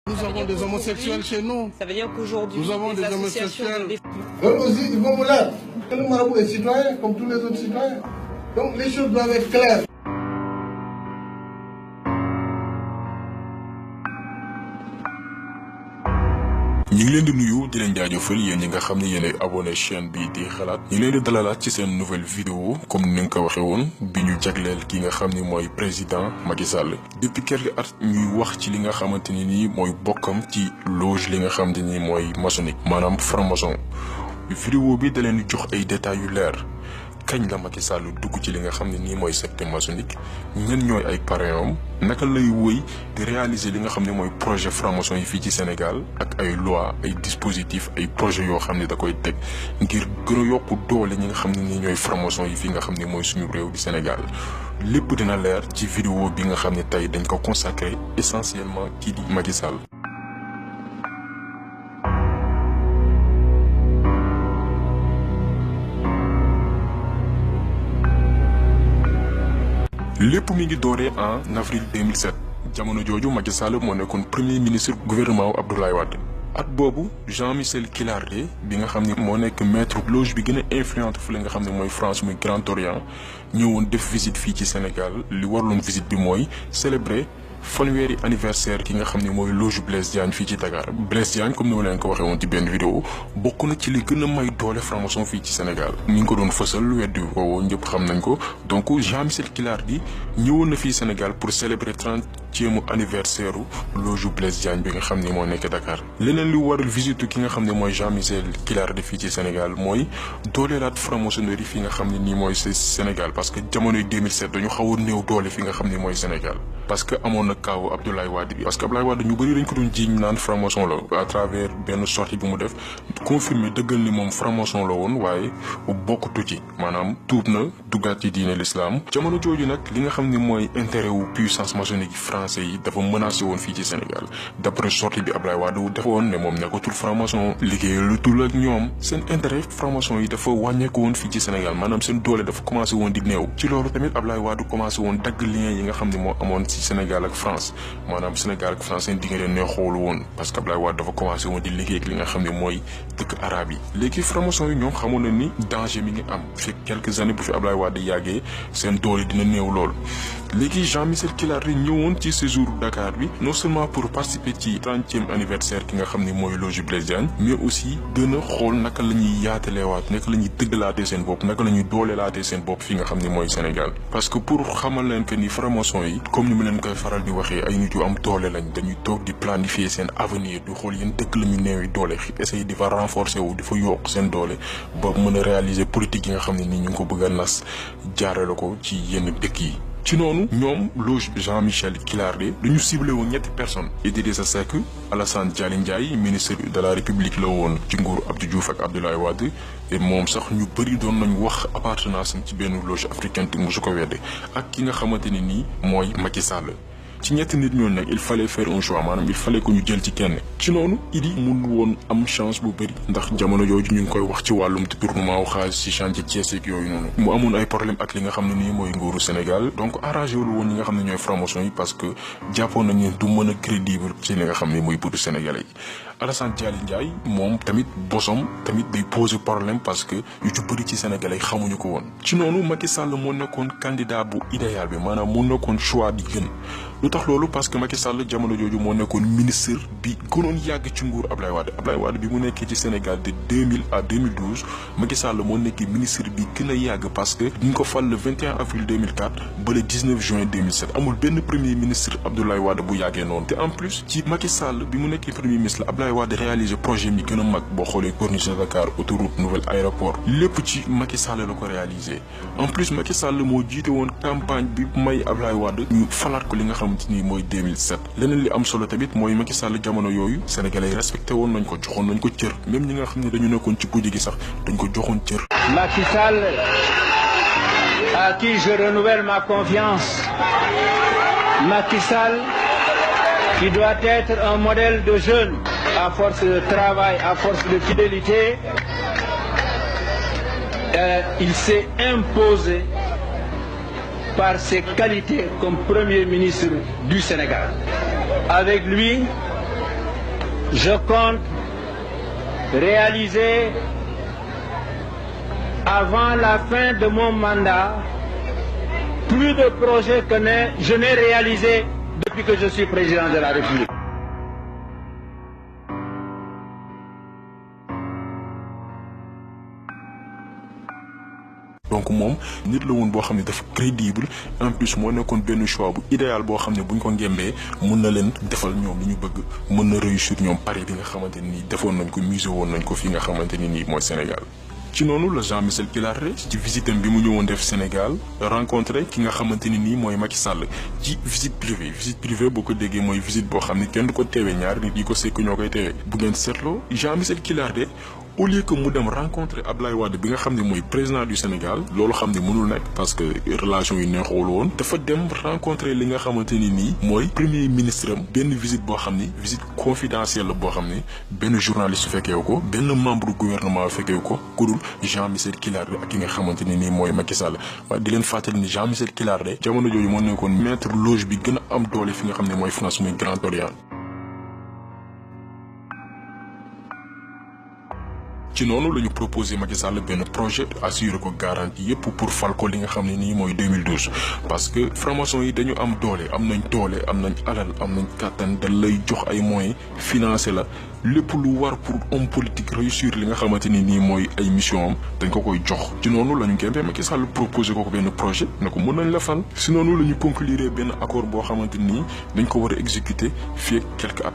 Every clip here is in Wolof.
Nous avons des homosexuels chez nous. Ça veut dire qu'aujourd'hui, nous avons des homosexuels. Eux aussi, ils vont mourir. Le marabout est citoyen, comme tous les autres citoyens. Donc les choses doivent être claires. ñu ngi leen di nuyu di leen jaajëfal yéen ñi nga xam ne yéen abonné chaîne bi di xalaat ñu leen di dalalaat ci seen nouvelle vidéo comme ni nga ko waxee woon bi ñu jagleel ki nga xam ni mooy président Macky Sall. depuis quelques at ñuy wax ci li nga xamante ni nii mooy bokkam ci loge li nga xamante ni mooy maçonnique maanaam franc-maçon. vidéo bi da leen di jox ay détails yu leer kañ la Macky Sall dugg ci li nga xam ne nii mooy secte maçonnique ñen ñooy ay parrainam naka lay wëy di réaliser li nga xam ne mooy projet franc-maçon yi fii ci Sénégal ak ay loi ay dispositifs ay projets yoo xam ne da koy teg ngir gën a yokk doole ñi nga xam ne nii ñooy franc-maçon yi fii nga xam ne mooy suñu réew di Sénégal lépp dina leer ci vidéo bi nga xam ne tey dañ ko consacré essentiellement kii di Macky Sall. lépp mi ngi dooree en avril 2007 jamono jooju Macky Sall moo nekkoon premier ministre gouvernement Abdoulaye Wade. at boobu Jean-Michel Killardé bi nga xam ne moo nekk maître loge bi gën a influente fu la nga xam ne mooy France muy Grand Orient ñëwoon def visite fii ci Sénégal li warloon visite bi mooy célébrer fanweeri anniversaire ki nga xam ne mooy loge Blaise Diagne fii ci Dakar. Blaise Diagne comme ni ma leen ko waxee woon ci benn vidéo bokk na ci li gën a may doole franc-maçon fii ci Sénégal mi ngi ko doon fësal weddi ko ñëpp xam nañ ko donc Jean-Michel Killardé ñëwoon na fii Sénégal pour célébrer 30e anniversaire loge Blaise Diagne bi nga xam ne moo nekk Dakar. leneen li waral visite ki nga xam ne mooy Jean-Michel Killardé fii ci Sénégal mooy dooleelaat franc-maçonnerie fi nga xam ne nii mooy Sénégal parce que jamonoy 2007 dañu xaw a néew doole fi nga xam ne mooy Sénégal parce que amoon na kaaw Abdoulaye Wade bi parce que Abdoulaye Wade ñu bëri dañ ko doon jiiñ naan franc-maçon la à travers benn sortie bi mu def confirmé dëggal ni moom franc-maçon la woon waaye bokkatu ci maanaam tuub na duggaat ci diine l'islam jamono jooju nag li nga xam ne mooy intérêt wu puissance maçonnique français yi dafa menacé woon fii ci Sénégal d'après sortie bi Abdoulaye Wade defoon ne moom nekkatul franc-maçon liggéeyalutul ak ñoom seen intérêt franc-maçon yi dafa wàññeeku woon fii ci Sénégal maanaam seen doole dafa commencé woon di néew ci loolu tamit Abdoulaye Wade commencé woon dagg lien yi nga xam ne moo amoon ci Sénégal ak France maanaam Sénégal ak France seen diggante neexool woon parce que Abdoulaye Wade dafa commencé woon di liggéey ak li nga xam ne mooy dëkk arabe yi léegi franc-maçon yi ñoom xamoon na ni danger mi ngi am fekk quelques années bu fi Abdoulaye Wade yàggee seen doole dina néew lool. léegi Jean-Michel Killardé ñëwoon ci séjour Dakar bi non seulement pour participer ci 30e anniversaire ki nga xam ne mooy loge Blaise Diagne mais aussi gën a xool naka la ñuy yaataleewaat naka la ñuy dëggalaatee seen bopp naka la ñuy dooleelaatee seen bopp fi nga xam ne mooy Sénégal. parce que pour xamal leen que ni franc-maçon yi comme ni mu leen koy faral di waxee ay nit yu am doole lañ dañuy toog di planifier seen avenir di xool yéen dëkk la ñu néewi doole essayer di fa renforcer wu di fa yokk seen doole ba mën a réaliser politique yi nga xam ne nii ñu ngi ko bëgg a nas jaarale ko ci yenn dëkk yi. ci noonu ñoom loge Jean-Michel Killardé dañu ciblé woon ñetti personnes Idrissa Seck Alassane Dialy Ndiaye ministre de la République la woon ci nguuru Abdou Diouf ak Abdoulaye Wade et moom sax ñu bëri doon nañu wax appartenance am ci benn loge africaine te mosu ko wedde ak ki nga xamante ne nii mooy Macky Sall. ci ñetti nit ñooñu nag il fallait faire un choix maanaam il fallait que ñu jël ci kenn ci noonu Idi mun woon am chance bu bëri ndax jamono jooju ñu ngi koy wax ci wàllum détournement wu xaalis ci chantier Thiès ak yooyu noonu mu amoon ay problème ak li nga xam ne nii mooy nguuru Sénégal donc arrangé wul woon ñi nga xam ne ñooy franc-maçon yi parce que jàppoon nañu du mën a crédible ci li nga xam ne mooy butu sénégalais yi. Alassane Dialy Ndiaye moom tamit bosom tamit day poser problème parce que yu ci bëri ci sénégalais xamuñu ko woon ci noonu Macky Sall moo nekkoon candidat bu idéal bi maanaam moo nekkoon choix bi gën. lu tax loolu parce que Macky Sall jamono jooju moo nekkoon ministre bi gënoon yàgg ci nguur Abdoulaye Wade Abdoulaye Wade bi mu nekkee ci Sénégal de 2000 à 2012 Macky Sall moo nekkee ministre bi gën a yàgg parce que ñu ngi ko fal le 21 avril 2004 ba le 19 juin 2007 amul benn premier ministre Abdoulaye Wade bu yàggee noonu te en plus ci Macky Sall bi mu nekkee premier ministre Abdoulaye Wade réalisé projet mi gën a mag boo xoolee corniche de Dakar autoroute nouvel aéroport lépp ci Macky Sall la ko réalisé en plus Macky Sall moo jiite woon campagne bi may Abdoulaye Wade ñu falaat ko li nga xam ni mooy 2007 leneen li am solo tamit mooy Macky Sall jamono yooyu sénégalais respecté woon nañ ko joxoon nañ ko cër même ñi nga xam ne dañu nekkoon ci guddi gi sax dañ ko joxoon cër. Macky Sall à qui je renouvelle ma confiance. Macky Sall qui doit être un modèle de jeune à force de travail, à force de fidélité. Il s'est imposé par ses qualités comme Premier ministre du Sénégal. Avec lui, je compte réaliser avant la fin de mon mandat plus de projets que je n'ai réalisés depuis que je suis président de la République. donc moom nit la woon boo xam ne dafa crédible en plus moo nekkoon benn choix bu idéal boo xam ne buñ ko ngembee mën na leen defal ñoom li ñu bëgg mën na réussir ñoom pari bi nga xamante ni defoon nañ ko musé woon nañ ko fi nga xamante ni nii mooy Sénégal. ci noonu la Jean-Michel Kilaré ci visitam bi mu ñëwoon def Sénégal rencontré ki nga xamante ni nii mooy Macky Sall ci visite privée boo ko déggee mooy visite boo xam ne kenn du ko teewee ñaar nit yi ko sekk ñoo koy teewee bu ngeen seetloo Jean-Michel Kilaré au lieu que mu dem rencontrer Abdoulaye Wade bi nga xam ne mooy président du Sénégal loolu xam ne mënul nekk parce que relation yi neexul woon dafa dem rencontrer li nga xamante ni nii mooy premier ministre am benn visite boo xam ni visite confidentielle la boo xam ni benn journaliste fekkeewu ko benn membre gouvernement fekkeewu ko ku dul Jean-Michel Kilaré ak ki nga xamante ni nii mooy Macky Sall waaye di leen fàttali ni Jean-Michel Kilaré jamono jooju moo nekkoon maître loge bi gën a am doole fi nga xam ne mooy France muy Grand Orient. ci noonu la ñu proposé Macky Sall benn projet assuré ko garantie yépp pour fal ko li nga xam ne nii mooy 2012 parce que franc-maçon yi dañu am doole am nañ alal am nañ kàttan dañ lay jox ay moyens financé la lépp lu war pour homme politique réussir li nga xamante ni nii mooy ay mission am dañ ko koy jox ci noonu la ñu gënte Macky Sall proposé ko benn projet ne ko mën nañ la fal si noonu la ñu conclure benn accord boo xamante nii dañ ko war a exécuter fii quelques at.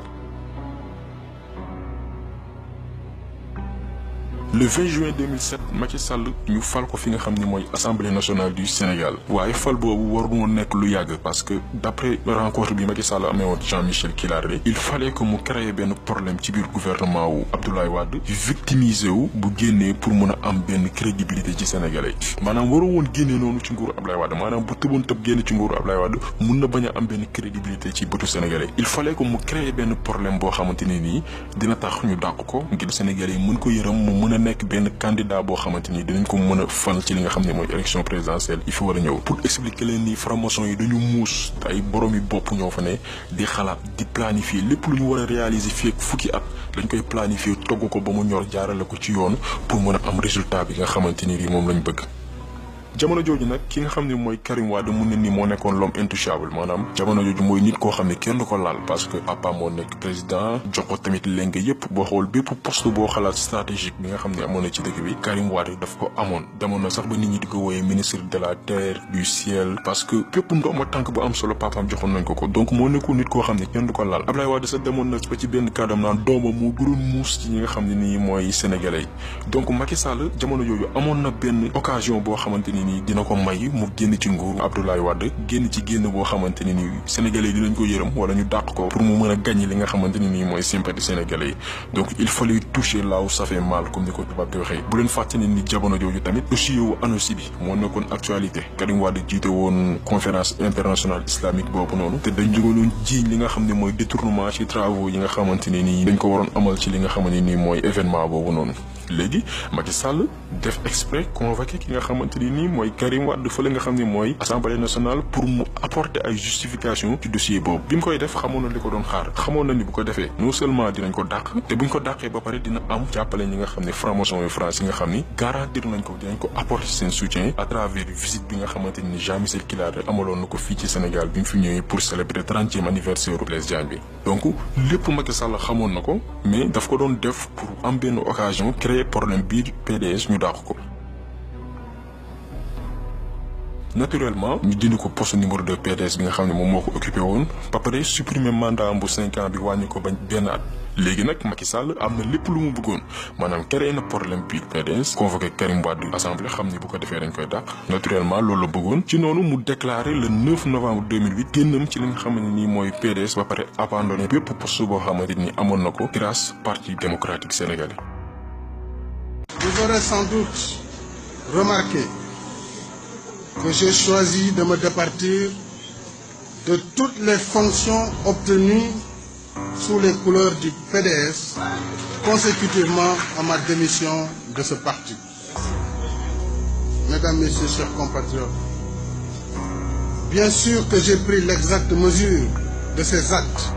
Le 20 juin 2007 Macky Sall ñu fal ko fi nga xam ne mooy Assemblée nationale du Sénégal waaye fal boobu waru woon nekk lu yàgg parce que d'après rencontre bi Macky Sall amee woon Jean-Michel Kilaré il fallait que mu créer benn problème ci biir gouvernement wu Abdoulaye Wade victimisé wu bu génnee pour mën a am benn crédibilité ci Sénégalais maanaam waru woon génnee noonu ci nguuru Abdoulaye Wade maanaam bu tëboon tëb génne ci nguuru Abdoulaye Wade mun na bañ a am benn crédibilité ci bëtu Sénégalais il fallait que mu créer benn problème boo xamante ne nii dina tax ñu dàq ko ngir Sénégalais yi mën ko yërëm mu mën a nekk benn candidat boo xamante ni dinañ ko mën a fal ci li nga xam ne mooy élection présidentielle il faut war a ñëw pour expliquer leen ni franc-maçon yi dañu muus ay borom yi bopp ñoo fa ne di xalaat di planifier lépp lu ñu war a réaliser fii ak fukki at dañ koy planifier togg ko ba mu ñor jaarale ko ci yoon pour mën a am résultat bi nga xamante ni moom lañ bëgg. jamono jooju nag ki nga xam ne mooy Karim Wade mun ne ni moo nekkoon l'homme intouchable maanaam jamono jooju mooy nit koo xam ne kenn du ko laal parce que papa moo nekk président jox ko tamit lenge yépp boo xool bépp poste boo xalaat stratégique bi nga xam ne amoon na ci dëkk bi Karim Wade daf ko amoon demoon na sax ba nit ñi di ko wooyee ministre de la terre du ciel parce que bépp ndooma tànk bu am solo papaam joxoon nañ ko donc moo nekkoon nit koo xam ne kenn du ko laal Abdoulaye Wade sax demoon na ba ci benn kàddam naan dooma moo gënoon muus ci ñi nga xam ne nii mooy sénégalais donc Macky Sall jamono jooju amoon na benn occasion boo xamante ni nii dina ko may mu génn ci nguur Abdoulaye Wade génn ci génn boo xamante ni nii sénégalais yi dinañ ko yërëm wala ñu dàq ko pour mu mën a gagner li nga xamante ni nii mooy sympathie sénégalais yi donc il fallait toucher là où ça fait mal comme ni ko tubaab di waxee bu leen fàtte ni jamono jooju tamit dossier wu ANOCI bi moo nekkoon actualité Karim Wade jiite woon conférence internationale islamique boobu noonu te dañ jógaloon jiiñ li nga xam ne mooy détournement ci travaux yi nga xamante ni nii dañ ko waroon amal ci li nga xamante ni mooy événement boobu noonu léegi Macky Sall def exprès convoqué ki nga xamante ni nii mooy Karim Wade fële nga xam ne mooy assemblée nationale pour mu apporter ay justification ci dossier boobu bi mu koy def xamoon na li ko doon xaar xamoon na ni bu ko defee non seulement dinañ ko dàq te buñ ko dàqee ba pare dina am jàppale ñi nga xam ne franc-maçon yu France yi nga xam ni garantir nañ ko dinañ ko apporter seen soutien à travers visite bi nga xamante ni Jean-Michel Kilaré amaloon na ko fii ci Sénégal bi mu fi ñëwee pour célébrer 30e anniversaire u Blaise Diagne bi donc lépp Macky Sall xamoon na ko mais daf ko doon def pour am benn occasion créer problème biir PDS ñu dàq ko naturellement ñu dindi ko poste numéro 2 PDS bi nga xam ne moom moo ko occupé woon ba pare supprimer mandat am bu 5 ans bi wàññi ko bañ benn at léegi nag Macky Sall am na lépp lu mu bëggoon maanaam créé na problème biir PDS convoqué Karim Wade assemblée xam ni bu ko defee dañ koy dàq naturellement loolu la bëggoon ci noonu mu déclaré le 9 novembre 2008 génnam ci li nga xamante ni mooy PDS ba pare abandonné bépp poste boo xamante ni amoon na ko grâce parti démocratique sénégalais. Vous aurez sans doute remarqué que j'ai choisi de me départir de toutes les fonctions obtenues sous les couleurs du PDS consécutivement à ma démission de ce parti. Mesdames, Messieurs, chers compatriotes, bien sûr que j'ai pris l'exacte mesure de ces actes.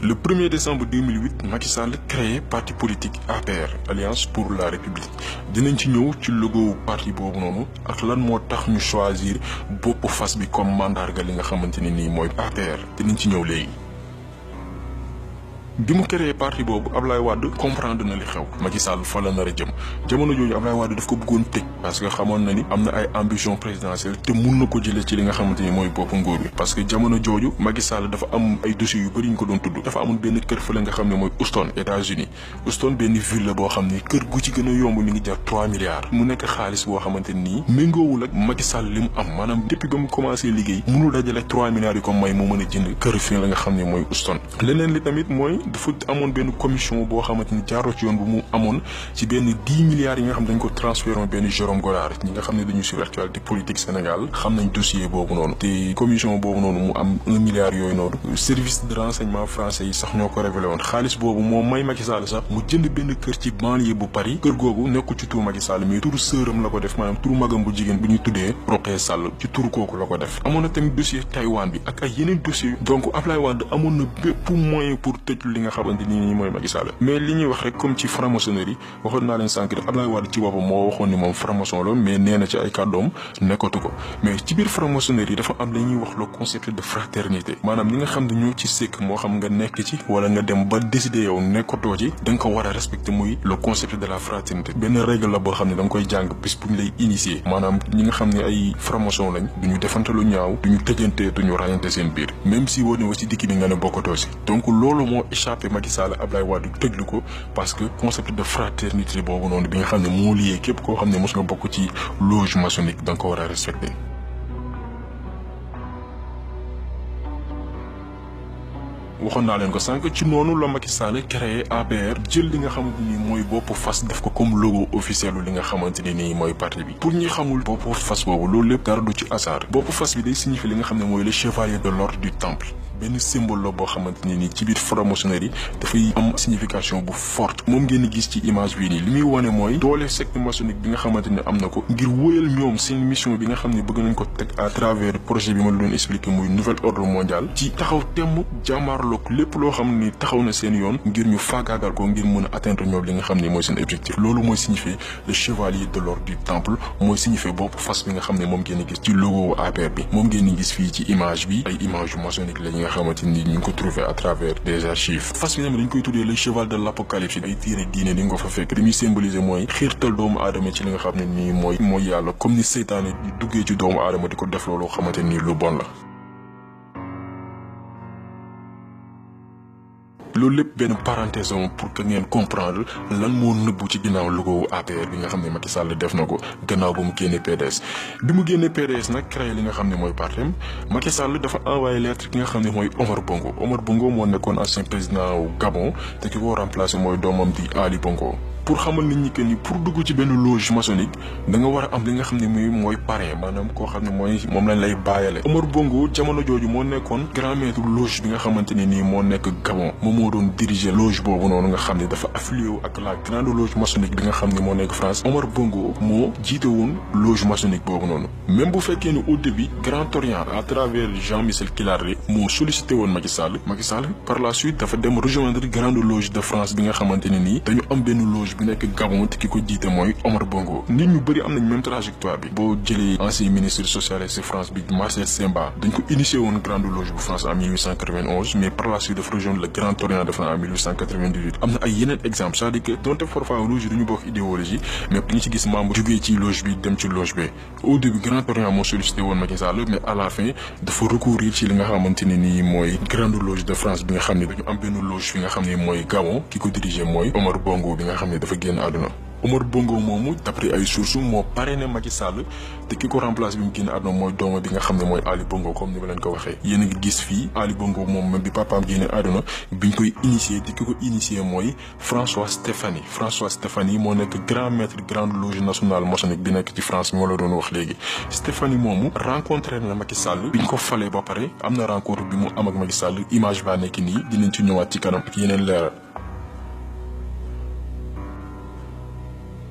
Le 1er décembre 2008 Macky Sall créé parti politique APR Alliance pour la République dinañ ci ñëw ci logo parti boobu noonu ak lan moo tax ñu choisir bopp fas bi comme mandarga li nga xamante ne nii mooy APR dinañ ci ñëw léegi. bi mu créé parti boobu Ablaye Wade comprendre na li xew Macky Sall fa la nar a jëm jamono jooju Ablaye Wade daf ko bëggoon tëj parce que xamoon na ni am na ay ambition présidentielle te mun na ko jëlee ci li nga xamante ni mooy bopp nguur bi parce que jamono jooju Macky Sall dafa am ay dossiers yu bëri ñu ko doon tudd dafa amoon benn kër fële nga xam ne mooy Houston États-Unis Houston benn ville la boo xam ni kër gu ci gën a yomb mi ngi jar 3 milliards mu nekk xaalis boo xamante nii méngoowul ak Macky Sall li mu am maanaam depuis ba mu commencé liggéey mënul dajale 3 milliards yi ko may mu mën a jënd kër fi la nga xam ne mooy Houston leneen li tamit mooy dafa amoon benn commission boo xamante ni jaaroo ci yoon bu mu amoon ci benn 10 milliards yi nga xam dañ ko transféré woon benn Jérôme Goddard ñi nga xam ne dañu suivre actualité politique Sénégal xam nañ dossier boobu noonu te commission boobu noonu mu am 1 milliard yooyu noonu service de renseignement français yi sax ñoo ko révélé woon xaalis boobu moo may Macky Sall sax mu jënd benn kër ci banlieue bu Paris kër googu nekkul ci turu Macky Sall mais turu sëram la ko def maanaam turu magam bu jigéen bu ñuy tuddee Rokhaya Sall ci turu kooku la ko def amoon na tamit dossier Taïwan bi ak ay yeneen dossiers donc Ablaye Wade amoon na bépp moyen pour tëj li nga xamante ni mooy Macky Sall mais li ñuy wax rek comme ci franc-maçonnerie waxoon naa leen sànq rek Ablaye Wade ci boppam moo waxoon ni moom franc-maçon la mais nee na ci ay kàddoom nekkatu ko mais ci biir franc-maçonnerie dafa am la ñuy wax le concept de fraternité maanaam ñi nga xam ne ñoo ci sëkk moo xam nga nekk ci wala nga dem ba décider yow nekkatoo ci da nga ko war a respecter muy le concept de la fraternité benn règle la boo xam ne da nga koy jàng bis bu ñu lay initier maanaam ñi nga xam ne ay franc-maçon lañ duñu defante lu ñaaw duñu tëjante duñu rayante seen biir même si woo ne wa ci dikki bi nga ne bokkatoo si donc loolu moo échappé Macky Sall Ablaye Wade tëjlu ko parce que concept de fraternité boobu noonu bi nga xam ne moo lié képp koo xam ne mos nga bokk ci loge maçonnique da nga ko war a respecté. waxoon naa leen ko sànq ci noonu la Macky Sall créé APR jël li nga xamante ni mooy bopp fas def ko comme logo officiel li nga xamante ni nii mooy parti bi pour ñi xamul bopp fas boobu loolu lépp dara du ci hasard bopp fas bi day signifier li nga xam ne mooy le chevalier de l'ordre du temple benn symbole la boo xamante ne nii ci biir franc-maçonnerie dafay am signification bu forte moom ngeen gis ci image bii nii li muy wane mooy doole secte maçonnique bi nga xamante ne am na ko ngir wóyal ñoom seen mission bi nga xam ne bëgg nañ ko teg à travers projet bi ma la doon expliquer muy nouvel ordre mondial ci taxaw temm jàmmaarloog lépp loo xam ni taxaw na seen yoon ngir ñu faagaagal ko ngir mën a atteindre ñoom li nga xam ne mooy seen objectif loolu mooy signifier le chevalier de l'ordre du temple mooy signifier bopp fas bi nga xam ne moom ngeen gis ci logo APR bi moom ngeen gis fii ci image bi ay image yu maçonnique la nga xamante ni ñu ngi ko trouvé à travers des archives fas bi tamit dañ koy tuddee le cheval de l'apocalypse ay téere diine di nga ko fa fekk li muy symboliser mooy xiirtal doomu aadama ci li nga xam ne nii mooy yàlla comme ni seytaane di duggee ci doomu aadama di ko def loolu xamante ni lu bon la loolu lépp benn parenthèse pour que ngeen comprendre lan moo nëbbu ci ginnaaw logo APR bi nga xam ne Macky Sall def na ko gannaaw ba mu génnee PDS bi mu génnee PDS nag créé li nga xam ne mooy partem Macky Sall dafa envoyé lettre ki nga xam ne mooy Omar Bongo moo nekkoon ancien président wu Gabon te ki ko remplacé mooy doomam di Ali Bongo pour xamal nit ñi que ni pour dugg ci benn loge maçonnique da nga war a am li nga xam ne mooy parrain maanaam koo xam ne moom lañ lay bàyyale Omar Bongo jamono jooju moo nekkoon grand maître loge bi nga xamante ne nii moo nekk Gabon moom moo doon diriger loge boobu noonu nga xam ne dafa affilié wu ak la grande loge maçonnique bi nga xam ne moo nekk France Omar Bongo moo jiite woon loge maçonnique boobu noonu même bu fekkee ni au début Grand Orient à travers Jean-Michel Kilaré moo sollicité woon Macky Sall par la suite dafa dem rejoindre grande loge de France bi nga xamante ne nii dañu am benn loge bi nekk Gabon te ki ko jiite mooy Omar Bongo nit ñu bëri am nañ même trajectoire bi boo jëlee ancien ministre socialiste France bi Marcel Semba dañ ko initié woon grande loge bu France en 1891 mais par la suite dafa rejoindre le Grand Orient de France en 1898 am na ay yeneen exemple c'est-à-dire que donte parfois loge duñu bokk idéologie mais ñu ci gis membre jógee ci loge bi dem ci loge bi au début Grand Orient moo sollicité woon Macky Sall mais à la fin dafa recourir ci li nga xamante ne nii mooy grande loge de France bi nga xam ne dañu am benn loge fi nga xam ne mooy Gabon ki ko dirigé mooy Omar Bongo bi nga xam ne dafa génn àdduna Omar Bongo moomu d'après ay sources moo parrainé Macky Sall te ki ko remplacé bi mu génn àdduna mooy dooma bi nga xam ne mooy Ali Bongo comme ni ma leen ko waxee yéen a ngi gis fii Ali Bongo moom même bi papaam génne àdduna biñ koy initié te ki ko initié mooy François Stéphanie moo nekk grand maître grande loge nationale maçonnique bi nekk ci France bi ma la doon wax léegi Stéphanie moomu rencontré na Macky Sall biñ ko falee ba pare am na rencontre bi mu am ak Macky Sall image baa nekk nii dinañ ci ñëwaat ci kanam ak yeneen leeral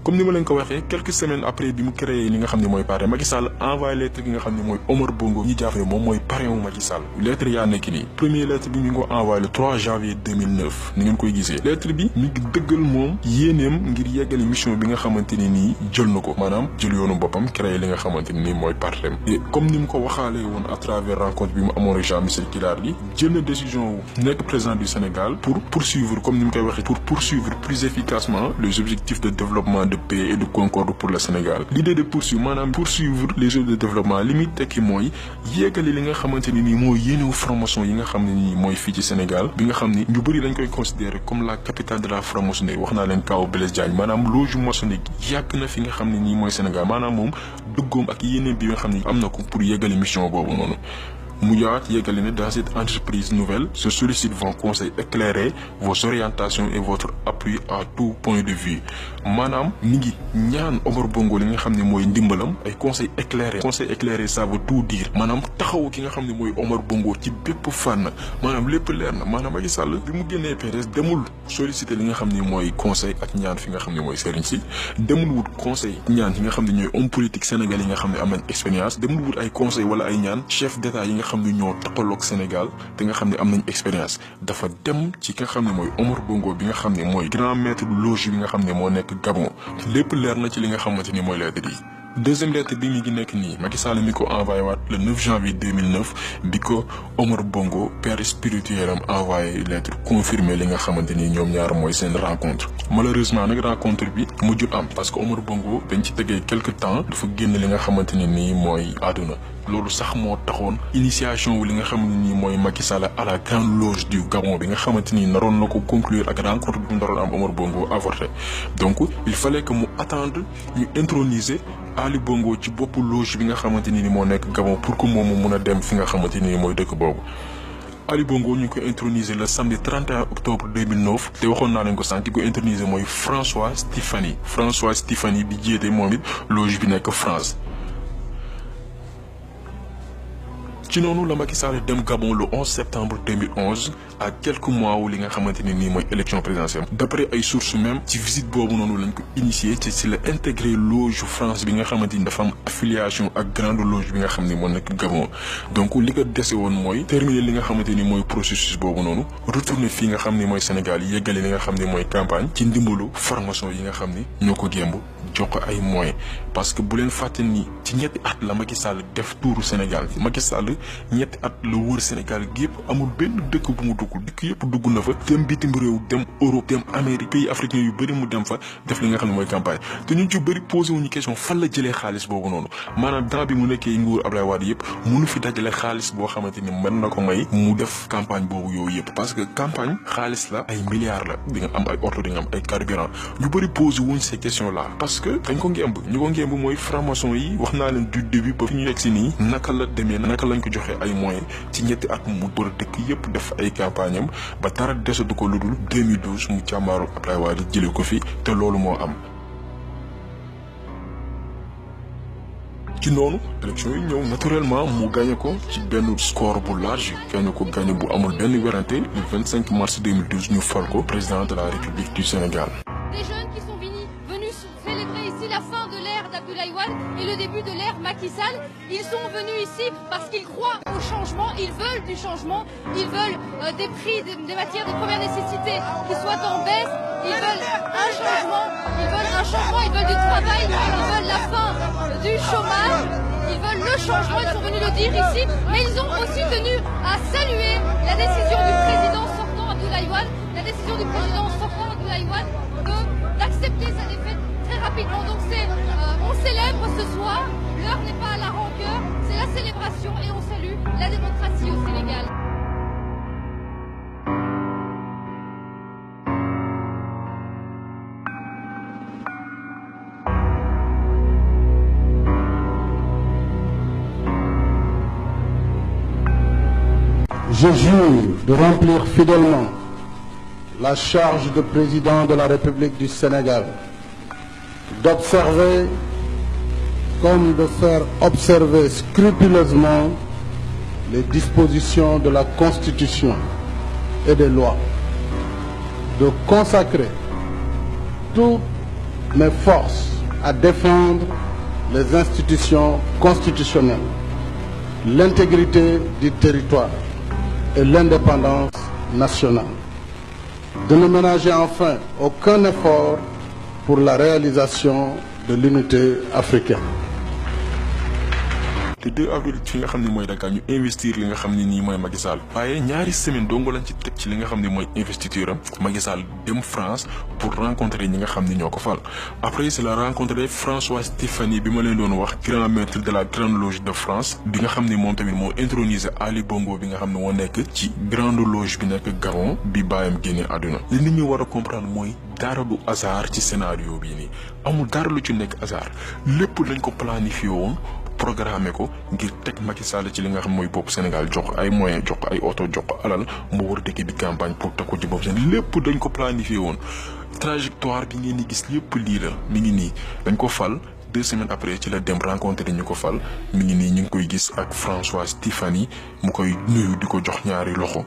comme ni ma leen ko waxee quelques semaines après bi mu créé li nga xam ne mooy parti Macky Sall envoyé lettre gi nga xam ne mooy Omar Bongo ñi jàppee moom mooy parrain wu Macky Sall lettre yaa nekk nii première lettre bi mi ngi ko envoyé le 3 janvier 2009 ni ngeen koy gisee lettre bi mi ngi dëggal moom yéeneem ngir yeggali mission bi nga xamante ni nii jël na ko maanaam jël yoonu boppam créé li nga xamante ni nii mooy partem et comme ni mu ko waxaalee woon à travers rencontre bi mu amoon ak Jean-Michel Kilardi jël na décision nekk président du Sénégal pour poursuivre comme ni mu koy waxee pour poursuivre plus efficacement les objectifs de développement de paix et de concorde pour le Sénégal l'idée de poursuivre maanaam poursuivre les objectifs de développement li muy tekki mooy yeggali li nga xamante ni nii mooy yéenewu franc-maçon yi nga xam ne nii mooy fii ci Sénégal bi nga xam ni ñu bëri dañ koy considérer comme la capitale de la franc-maçonnerie wax naa leen kaw Blaise Diagne maanaam loge maçonnique yàgg na fi nga xam ne nii mooy Sénégal maanaam moom dëggoom ak yéeneen bi nga xam ne am na ko pour yeggali mission boobu noonu mu yaat yeggali ne dans cette entreprise nouvelle se sollicitent vos conseils éclairés vos orientations et votre appui à tout point de vue maanaam mi ngi ñaan Omar Bongo li nga xam ne mooy ndimbalam ay conseils éclairés ça veut tout dire maanaam taxaw ki nga xam ne mooy Omar Bongo ci bépp fànn maanaam lépp leer na maanaam Macky Sall bi mu génnee PDS demul solliciter li nga xam ne mooy conseil ak ñaan fi nga xam ne mooy sëriñ si demul wut conseil ñaan yi nga xam ne ñooy homme politique sénégalais yi nga xam ne am nañ expérience demul wut ay conseil wala ay ñaan chef d'état yi nga xam ne ñoo taxaloog Sénégal te nga xam ne am nañ expérience dafa dem ci ki nga xam ne mooy Omar Bongo bi nga xam ne mooy grand maître loge bi nga xam ne moo nekk Gabon lépp leer na ci li nga xamante ni mooy lettre yi deuxième lettre bi mi ngi nekk nii Macky Sall mi ko envoyé waat le 9 janvier 2009 bi ko Omar Bongo père spirituel am envoyé lettre confirmé li nga xamante ni ñoom ñaar mooy seen rencontre malheureusement nag rencontre bi mujjul am parce que Omar Bongo dañ ci tegee quelque temps dafa génn li nga xamante ni nii mooy àdduna loolu sax moo taxoon initiation wu li nga xam ne nii mooy Macky Sall à la grande loge du Gabon bi nga xamante ni naroon na ko conclure ak rencontre bi mu naroon am Omar Bongo avorté donc il fallait que mu attendre ñu introniser Ali Bongo ci boppu loge bi nga xamante ni moo nekk Gabon pour que moom mu mun a dem fi nga xamante ni mooy dëkk boobu. Ali Bongo ñu ngi ko introniser le samedi 31 octobre 2009 te waxoon naa leen ko sànq ki ko introniser mooy François Stéphanie bi jiite moom it loge bi nekk France. ci noonu la Macky Sall dem Gabon le 11 septembre 2011 à quelques mois wu li nga xamante ni nii mooy élection présidentielle d'après ay sources même ci visite boobu noonu lañ ko initié ci si la intégré loge France bi nga xamante ni dafa am affiliation ak grande loge bi nga xam ne moo nekk Gabon donc li ko dese woon mooy terminer li nga xamante ni mooy processus boobu noonu retourner fii nga xam ne mooy Sénégal yeggale li nga xam ne mooy campagne ci ndimbalu formation yi nga xam ni ñoo ko gémb jox ko ay moyens parce que bu leen fàtte ni ci ñetti at la Macky Sall def tuuru Sénégal Macky Sall ñetti at la wër Sénégal gi yëpp amul benn dëkk bu mu dugg dëkk yëpp dugg na fa dem bitim réew dem Europe dem Amérique pays africains yu bëri mu dem fa def li nga xam ne mooy campagne te ñun ci bëri posé wuñu question fan la jëlee xaalis boobu noonu maanaam temps bi mu nekkee nguur Abdoulaye Wade yëpp mënu fi dajale xaalis boo xamante ni mën na ko may mu def campagne boobu yooyu yëpp parce que campagne xaalis la ay milliards la di nga am ay oto di nga am ay carburant ñu bëri posé wuñ ces questions là parce que dañ ko ngemb ñu ko ngemb mooy franc-maçon yi wax naa leen du début ba fi ñu yegg si nii naka la demee naka lañ ko joxe ay moyens ci ñetti at mu bër dëkk yëpp def ay campagne am ba dara desatu ko lu dul 2012 mu càmmaaru Abdoulaye Wade jëlee ko fi te loolu moo am. ci noonu élection yi ñëw naturellement mu gagné ko ci benn score bu large gagné bu amul benn werante le 25 mars 2012 ñu fal ko président de la République du Sénégal. Des jeunes qui sont venus célébrer ici la fin de l'ère d'Abdoulaye Wade et le début de l'ère Macky Sall. Ils sont venus ici parce qu'ils croient au changement, ils veulent du changement, ils veulent des prix des matières de première nécessité qui soient en baisse, ils veulent un changement, ils veulent du travail, ils veulent la fin du chômage, ils veulent le changement, ils sont venus le dire ici, mais ils ont aussi tenu à saluer la décision du président sortant Abdoulaye Wade, d'accepter sa défaite très rapidement. Donc on célèbre ce soir, l'heure n'est pas à la rancœur, c'est la célébration et on salue la démocratie au Sénégal. Je jure de remplir fidèlement la charge de président de la République du Sénégal, d'observer comme de faire observer scrupuleusement les dispositions de la Constitution et des lois, de consacrer toutes mes forces à défendre les institutions constitutionnelles, l'intégrité du territoire et l'indépendance nationale. De ne ménager enfin aucun effort pour la réalisation de l'unité africaine. Le 2 avril fi nga xam ne mooy Dakar ñu investir li nga xam ne nii mooy Macky Sall waaye ñaari semaine dong lañ ci teg ci li nga xam ne mooy investiture am Macky Sall dem France pour rencontrer ñi nga xam ne ñoo ko fal. Après c'est la rencontré François Stéphanie bi ma leen doon wax grand maître de la grande loge de France bi nga xam ne moom tamit moo intronisé Ali Bongo bi nga xam ne moo nekk ci grande loge bi nekk Gabon bi bàyyam génne àdduna. Li nit ñi war a comprendre mooy dara du hasard ci scénario bii nii amul dara lu ci nekk hasard lépp lañ ko planifié woon. Programmé ko ngir teg Macky Sall ci li nga xam mooy bopp Sénégal jox ay moyens jox ay oto jox ko alal mu war dëkk bi campagne pour teg ko ci bopp Sénégal lépp dañ ko planifié woon trajectoire bi ngeen di gis lépp lii la mi ngi nii dañ ko fal 2 semaines après ci la dem rencontré ñu ko fal mi ngi nii ñu ngi koy gis ak François Stéphanie mu koy nuyu di ko jox ñaari loxo.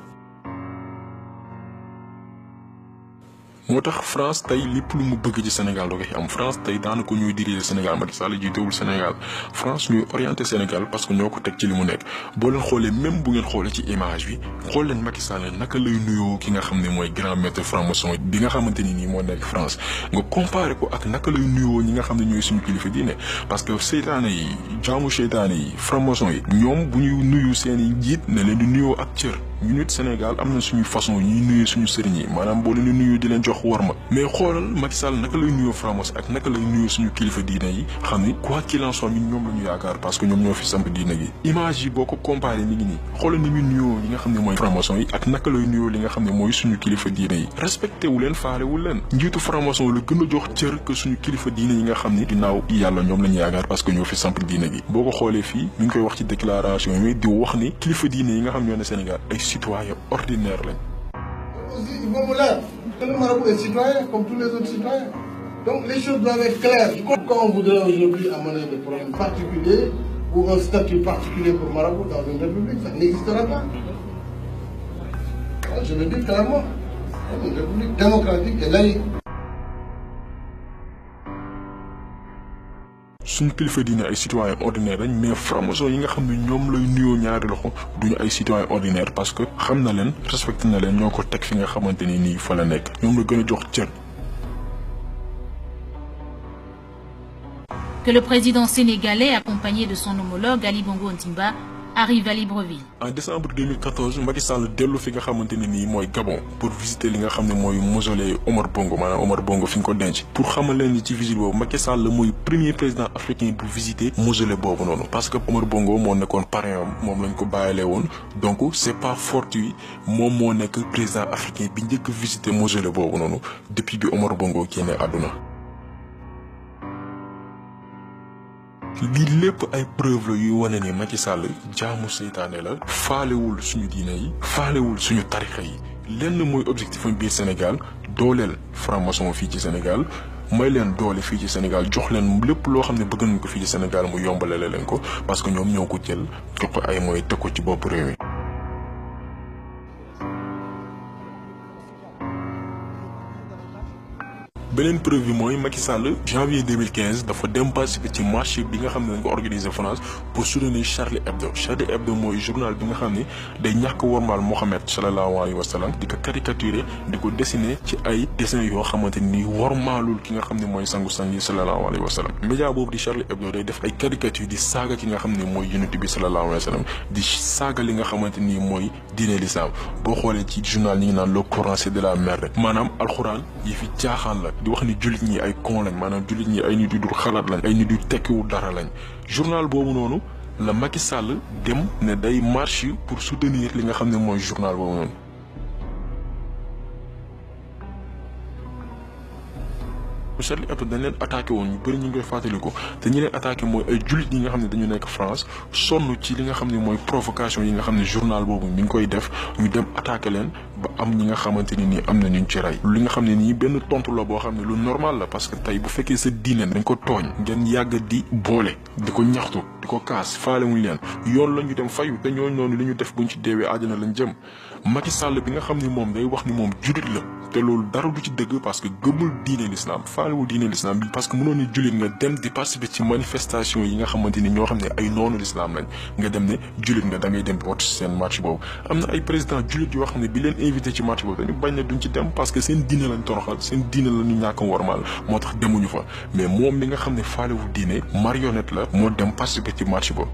moo tax France tey lépp lu mu bëgg ci Sénégal da koy am France tey daanaka ñuy diriger Sénégal Macky Sall jiitewul Sénégal France ñuy orienté Sénégal parce que ñoo ko teg ci li mu nekk boo leen xoolee même bu ngeen xoolee ci image bi xool leen Macky Sall naka lay nuyoo ki nga xam ne mooy grand maître franc-maçon bi nga xamante ni nii moo nekk France nga comparé ko ak naka lay nuyoo ñi nga xam ne ñooy suñu kilifa diine parce que seytaane yi jaamu seytaane yi franc-maçon yi ñoom bu ñuy nuyu seen i njiit ne leen di nuyoo ak cër. ñu nit Sénégal am na suñu façon ñuy nuyu suñu sëriñ yi maanaam boo leen di nuyu di leen jox warma mais xoolal Macky Sall naka lay nuyoo franc-maçon ak naka lay nuyoo suñu kilifa diine yi xam ni quoi qu'il en soit ñun ñoom la ñu yaakaar parce que ñoom ñoo fi samp diine gi image yi boo ko comparé mi ngi nii xoolal ni muy nuyoo li nga xam ne mooy franc-maçon yi ak naka lay nuyoo li nga xam ne mooy suñu kilifa diine yi respecté wu leen faale wu leen njiitu franc-maçon la gën a jox cër que suñu kilifa diine yi nga xam ni ginnaaw yàlla ñoom la ñu yaakaar parce que ñoo fi samp diine gi boo ko xoolee fii mi ngi koy wax ci déclaration yi di wax ni kilifa diine yi nga xam ñoo ne Sénégal ay citoyen ordinaire lañ. Il faut vouloir que le marabout est citoyen comme tous les autres citoyens. Donc les choses doivent être claires. Quand on voudrait aujourd'hui amener des problèmes particuliers ou un statut particulier pour marabout dans une république, ça n'existera pas. Je le dis clairement. Une république démocratique et laïque. suñu kilifa diine ay citoyen ordinaire lañ mais franc-maçon yi nga xam ne ñoom lay nuyoo ñaari loxo duñu ay citoyen ordinaire parce que xam na leen respecté na leen ñoo ko teg fi nga xamante ni nii fa la nekk ñoom la gën a jox cër. Que le président sénégalais accompagné de son homologue Ali Bongo Ondimba arrive à Libreville. En décembre 2014 Macky Sall dellu fi nga xamante ne nii mooy Gabon pour visiter li nga xam ne mooy mausolée Omar Bongo maanaam Omar Bongo fi ñu ko denc pour xamal leen ni ci visite boobu Macky Sall mooy premier président africain bu visiter mausolée boobu noonu parce que Omar Bongo moo nekkoon parrain am moom lañ ko bàyyilee woon donc c'est pas fortuit moom moo nekk président africain bi njëkk visiter mausolée boobu noonu depuis bi Omar Bongo génne àdduna. lii lépp ay preuve la yuy wane ni Macky Sall jaamu seytaane la faalewul suñu diine yi faalewul suñu tarixa yi lenn mooy objectif am biir Sénégal dooleel franc-maçon fii ci Sénégal may leen doole fii ci Sénégal jox leen lépp loo xam ne bëgg nañ ko fii ci Sénégal mu yombalale leen ko parce que ñoom ñoo ko jël jox ko ay mooy teg ko ci bopp réew mi. beneen preuve bi mooy Macky Sall janvier 2015 dafa dem participer ci marché bi nga xam ne dañ ko organiser France pour soutenir Charlie Hebdo. Charlie Hebdo mooy journal bi nga xam ne day ñàkk wormaal Mohamed sallallahu alayhi wa sallam di ko caricaturer di ko dessiner ci ay dessin yoo xamante ni wormaalul ki nga xam ne mooy sangu-sang yi sallallahu alayhi wa sallam. média boobu di Charlie Hebdo day def ay caricature di saaga ki nga xam ne mooy yonent bi sallallahu alayhi wa sallam di saaga li nga xamante ni mooy diine l'islam boo xoolee ci journal ñi ngi naan le Coran c'est de la merde maanaam alxuraan yi fi caaxaan la. di wax ni jullit ñi ay con lañ maanaam jullit ñi ay nit yu dul xalaat lañ ay nit yu tekkiwul dara lañ journal boobu noonu la Macky Sall dem ne day marche pour soutenir li nga xam ne mooy journal boobu noonu. Charlie Hebdo dañ leen attaqué woon ñu bëri ñu ngi koy fàttaliku te ñi leen attaqué mooy ay jullit yi nga xam ne dañu nekk France sonn ci li nga xam ne mooy provocation yi nga xam ne journal boobu mi ngi koy def ñu dem attaqué leen ba am ñi nga xamante ni nii am na ñu ci rey li nga xam ne nii benn tontu la boo xam ne lu normal la parce que tey bu fekkee sa diine dañ ko tooñ ngeen yàgg di boole di ko ñaxtu di ko kaas faale wuñ leen yoon la ñu dem fayu te ñooñu noonu li ñu def buñ ci deewee àjjana lañ jëm Macky Sall bi nga xam ne moom day wax ni moom jullit la te loolu dara du ci dëgg parce que gëmul diine l'islam faalewul diine l'islam bi parce que mënoon ni jullit nga dem di participer ci manifestation yi nga xamante ni ñoo xam ne ay noonu l'islam lañ nga dem ne jullit nga da ngay dem wot seen marche boobu am na ay président jullit yoo xam ne bi leen invité ci marche boobu dañu bañ ne duñ ci dem parce que seen diine lañ toroxal seen diine la ñu ñàkk wormaal moo tax demuñu fa mais moom mi nga xam ne faalewul diine marionnette la moo dem participer ci marche boobu.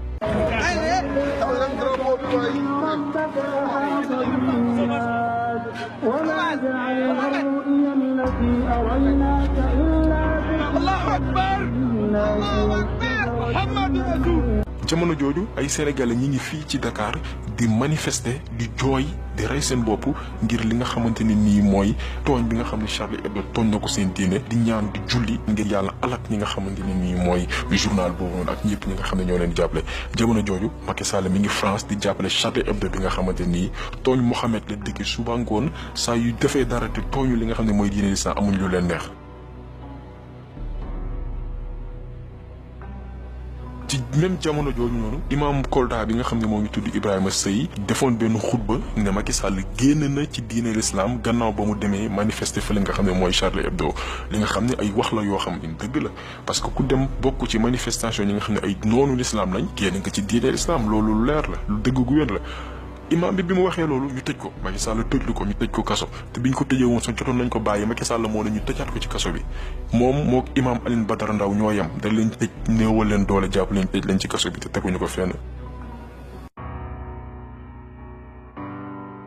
jamono jooju ay sénégalais ñi ngi fii ci Dakar di manifester di jooy di rey seen bopp ngir li nga xamante ni nii mooy tooñ bi nga xam ne Charlie Hebdo tooñ na ko seen diine di ñaan di julli ngir yàlla alak ñi nga xamante ni nii mooy journal boobu noonu ak ñëpp ñi nga xam ne ñoo leen di jàppale. jamono jooju Macky Sall mi ngi France di jàppale Charlie Hebdo bi nga xamante nii tooñ Mohamed la dëkk suba ngoon saa yu defee dara te tooñu li nga xam ne mooy diine l'islam amuñ lu leen neex. ci même jamono jooju noonu imam Kolda bi nga xam ne moo ngi tudd Ibrahima Seye defoon benn xutba ne Macky Sall génn na ci diine l'islam gannaaw ba mu demee manifester fële nga xam ne mooy Charlie Hebdo li nga xam ne ay wax la yoo xam ne dëgg la parce que ku dem bokk ci manifestation yi nga xam ne ay noonu l'islam lañ génn nga ci diine l'islam loolu lu leer la lu dëgg gu wér la. imam bi mu waxee loolu ñu tëj ko Macky Sall tëjlu ko ñu tëj ko kaso te biñ ko tëjee woon sax jotoon nañ ko bàyyi Macky Sall moo ne ñu tëjaat ko ci kaso bi moom mook imam Alioune Badara Ndao ñoo yem da leen tëj néewal leen doole jàpp leen tëj leen ci kaso bi te teguñu ko fenn.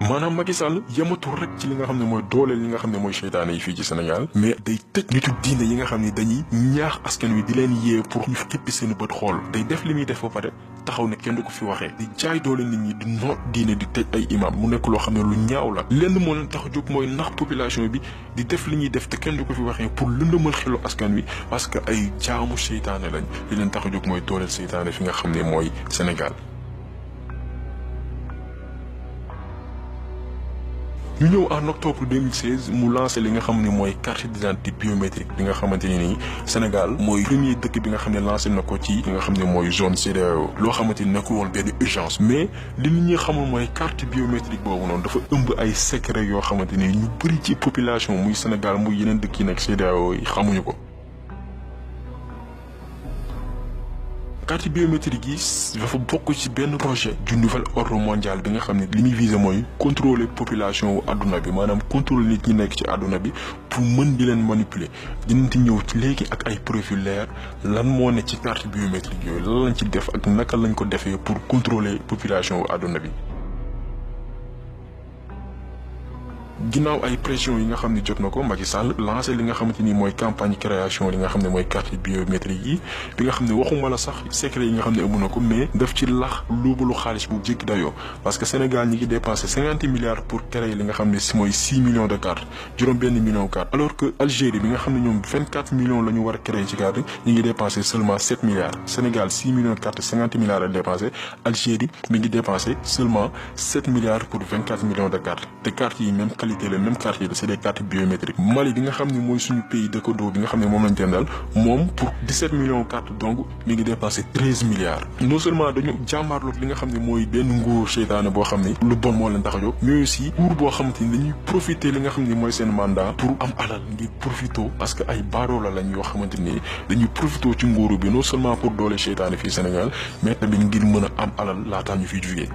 maanaam Macky Sall yematul rek ci li nga xam ne mooy dooleel li nga xam ne mooy seytaane yi fii ci Sénégal mais day tëj nitu diine yi nga xam ne dañuy ñaax askan wi di leen yee pour ñu képpi seen bët xool day def li muy def ba pare taxaw ne kenn du ko fi waxee di jaay doole nit ñi di noot diine di tëj ay imam mu nekk loo xam ne lu ñaaw la lenn moo leen tax a jóg mooy nax population bi di def li ñuy def te kenn du ko fi waxee pour lëndëmal xelu askan wi parce que ay jaamu seytaane lañ li leen tax a jóg mooy dooleel seytaane fi nga xam ne mooy Sénégal. ñu ñëw en octobre 2016 mu lancé li nga xam ne mooy carte d'identité biométrique bi nga xamante ni nii Sénégal mooy premier dëkk bi nga xam ne lancé na ko ci li nga xam ne mooy zone CEDEAO loo xamante ni nekkul woon benn urgence mais li nit ñi xamul mooy carte biométrique boobu noonu dafa ëmb ay secret yoo xamante ni ñu bëri ci population muy Sénégal muy yeneen dëkk yi nekk CEDEAO yi xamuñu ko. carte biométrique yi dafa bokk ci benn projet du nouvel ordre mondial bi nga xam ne li muy visé mooy contrôler population wu àdduna bi maanaam contrôler nit ñi nekk ci àdduna bi pour mën di leen manipuler dinañ ci ñëw ci léegi ak ay profil leer lan moo ne ci carte biométrique yooyu lan lañ ci def ak naka lañ ko defee pour contrôler population wu àdduna bi. ginnaaw ay pression yi nga xam ne jot na ko Macky Sall lancé li nga xamante ni mooy campagne création li nga xam ne mooy carte biométrique yi bi nga xam ne waxuma la sax secret yi nga xam ne ëmb na ko mais daf ci lax luubalu xaalis bu jékki dayoo parce que Sénégal ñi ngi dépensé 50 milliards pour créer li nga xam ne si mooy 6 millions de cartes juróom benn million carte alors que Algérie bi nga xam ne ñoom 24 millions la ñu war a créer ci carte ñi ngi dépensé seulement 7 milliards Sénégal 6 millions de cartes 50 milliards a dépensé Algérie mi ngi dépensé seulement 7 milliards pour 24 millions de cartes te cartes yi même les mêmes cartes yi c'est des cartes biométriques Mali bi nga xam ne mooy suñu pays dëkkandoo bi nga xam ne moom lañ tendal moom pour 17 millions de cartes donc mi ngi dépensé 13 milliards non seulement dañu jàmmaarloog li nga xam ne mooy benn nguur seytaane boo xam ne lu bon moo leen tax a jóg mais aussi nguur boo xamante ni dañuy profiter li nga xam ne mooy seen mandat pour am alal ngir profito parce que ay baadoola lañ yoo xamante ni dañuy profito ci nguuru bi non seulement pour doole seytaane fii Sénégal mais tamit ngir mën a am alal laataa ñu fiy jugee.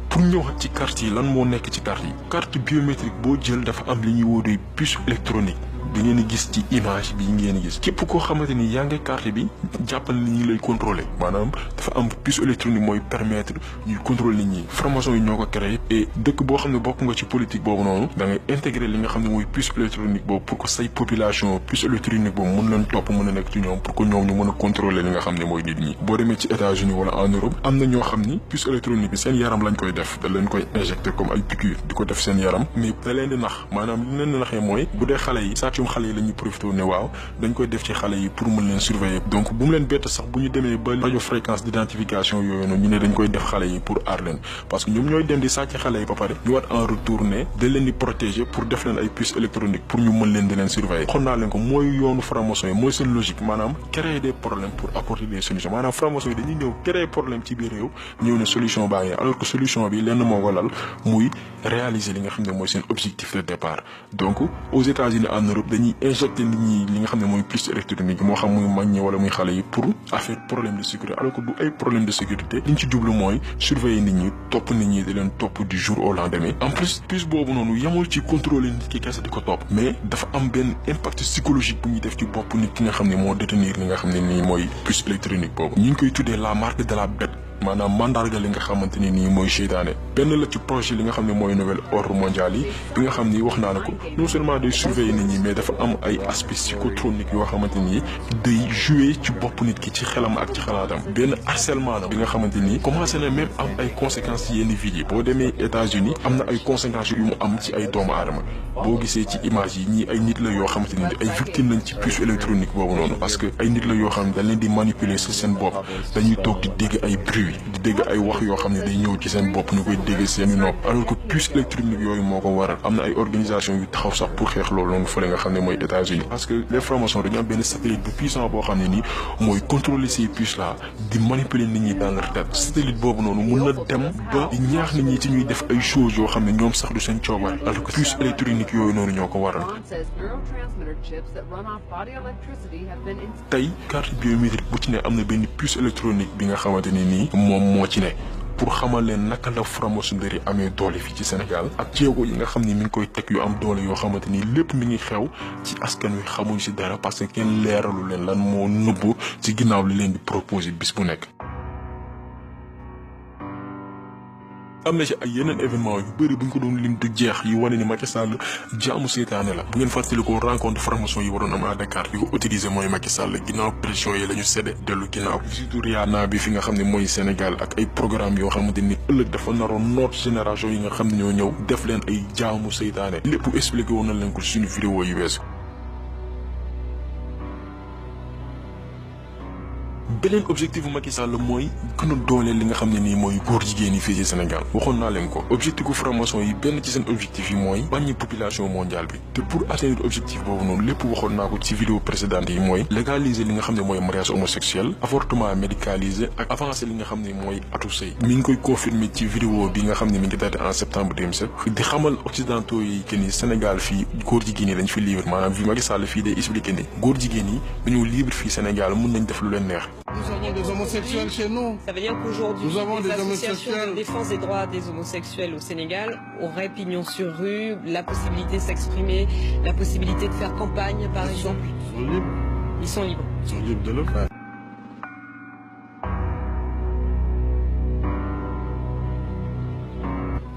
pour ñëw ci carte yi lan moo nekk ci carte yi carte biométrique boo jël dafa am li ñuy woowee puce électronique bi ngeen di gis ci image bi ngeen gis képp koo xamante ni yaa ngi carte bi jàppal ni ñi lay contrôler maanaam dafa am puce électronique mooy permettre ñuy contrôler nit ñi franc-maçon yi ñoo ko créé et dëkk boo xam ne bokk nga ci politique boobu noonu da ngay intégrer li nga xam ne mooy puce électronique boobu pour que say population puce électronique boobu mën leen topp mën a nekk ci ñoom pour que ñoom ñu mën a contrôler li nga xam ne mooy nit ñi boo demee ci États-Unis wala en Europe am na ñoo xam ni puce électronique bi seen yaram lañ koy def da leen koy injecté comme ay piqûre di ko def seen yaram mais da leen di nax maanaam li leen di naxee mooy bu dee xale yi sàccum xale yi la ñuy profité ne waaw dañ koy def ci xale yi pour mën leen surveiller donc bu mu leen bett sax bu ñu demee ba rajo fréquence d'identification yooyu noonu ñu ne dañ koy def xale yi pour aar leen parce que ñoom ñooy dem di sàcc attaqué xale yi ba pare ñu war en retour ne da leen di protéger pour def leen ay puces électroniques pour ñu mën leen di leen surveiller xon naa leen ko mooy yoonu franc-maçon yi mooy seen logique maanaam créer des problèmes pour apporter des solutions maanaam franc-maçon yi dañuy ñëw créer problème ci biir réew ñëw ne solution baa ngi alors que solution bi lenn moo ko lal muy réaliser li nga xam ne mooy seen objectif de départ donc aux États-Unis en Europe dañuy injecter nit ñi li nga xam ne mooy puce électronique moo xam muy mag ñi wala muy xale yi pour affaire problème de sécurité alors que du ay problème de sécurité liñ ci jublu mooy surveiller nit ñi topp nit ñi di leen topp du jour au lendemain en plus puce boobu noonu yamul ci contrôler nit ki kese di ko topp mais dafa am benn impact psychologique bu ñuy def ci bopp nit ki nga xam ne moo détenir li nga xam ne nii mooy puce électronique boobu ñu ngi koy tuddee la marque de la bête maanaam mandarga li nga xamante ni nii mooy seytaane benn la ci projet li nga xam ne mooy nouvel ordre mondial yi bi nga xam ni wax naa la ko non seulement day surveiller nit ñi mais dafa am ay aspects psychotroniques yoo xamante ni day jouer ci bopp nit ki ci xelam ak ci xalaatam benn harcèlement la bi nga xamante ni commencé na même am ay conséquences ci yenn villes yi boo demee États-Unis am na ay conséquences yu mu am ci ay doomu aadama boo gisee ci image yi ñii ay nit la yoo xamante ni ay victimes lañ ci puce électronique boobu noonu parce que ay nit la yoo xam ne dañ leen di manipuler ci seen bopp dañuy toog di dégg ay bruit di dégg ay wax yoo xam ne day ñëw ci seen bopp ñu koy dégg seen nopp alors que puce électronique yooyu moo ko waral am na ay organisation yu taxaw sax pour xeex loolu noonu fële nga xam ne mooy États-Unis parce que les francs-maçons dañu am benn satellite bu puissant boo xam ne nii mooy contrôler ces puces là di manipuler nit ñi dans leur tête satellite boobu noonu mun na dem ba di ñaax nit ñi ci ñuy def ay choses yoo xam ne ñoom sax du seen coobare alors que puce électronique yooyu noonu ñoo ko waral tey carte biométrique bu ci ne am na benn puce électronique bi nga xamante ni nii moom moo ci ne pour xamal leen naka la franc-maçonnerie amee doole fii ci Sénégal ak jéego yi nga xam ni mi ngi koy teg yu am doole yoo xamante ni lépp mi ngi xew ci askan wi xamuñ ci dara parce que kenn leeralu leen lan moo nëbbu ci ginnaaw li leen di proposer bis bu nekk. am na ci ay yeneen événement yu bëri bu ñu ko doon lim du jeex yi wane ni Macky Sall jaamu seytaane la bu ngeen fàttali ko rencontre franc-maçon yi waroon am à Dakar bi ko autorisé mooy Macky Sall ginnaaw pression yi la ñu séddee dellu ginnaaw visitu Rihanna bi fi nga xam ne mooy Sénégal ak ay programme yoo xamante ni ëllëg dafa naroon noot génération yi nga xam ne ñoo ñëw def leen ay jaamu seytaane lépp expliqué woon na leen ko suñu vidéo yu weesu. beneen objectif bu Macky Sall mooy gën a dooleel li nga xam ne nii mooy góor jigéen yi fii ci Sénégal waxoon naa leen ko objectif bu franc-maçon yi benn ci seen objectif yi mooy wàññi population mondiale bi te pour atteindre objectif boobu noonu lépp waxoon naa ko ci vidéo précédente yi mooy légaliser li nga xam ne mooy mariage homosexuel avortement médicalisé ak avancer li nga xam ne mooy atu sëy mi ngi koy confirmer ci vidéo bi nga xam ne mi ngi daté en septembre 2007 di xamal occidentaux yi que ni Sénégal fii góor jigéen yi dañ fi libre maanaam fi Macky Sall fii day expliqué ni góor jigéen yi dañoo libre fii Sénégal mën nañ def lu leen neex. Nous avons des homosexuels chez nous. Ça veut dire qu'aujourd'hui, Nous avons les des associations homosexuels. de défense des droits des homosexuels au Sénégal auraient pignon sur rue, la possibilité de s'exprimer, la possibilité de faire campagne, par exemple. Ils sont libres. Ils sont libres. Ils sont libres de le faire.